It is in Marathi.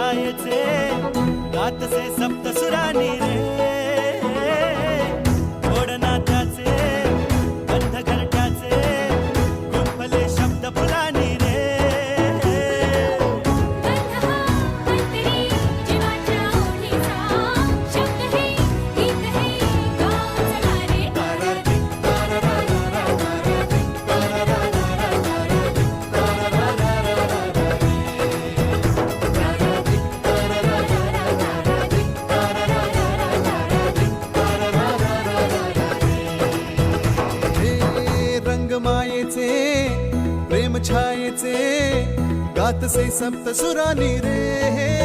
छायेचे गातसे सप्तसुरानी रे ओढना त्याचे गंध घरट्याचे गुंफले शब्द फुलानी रे गंध हा अंतरी जीवाच्या ओढीचा शब्द हे गीत हे गाव चला रे हे रंग मायेचे प्रेम छायेचे गातसे सप्त सुरानी रे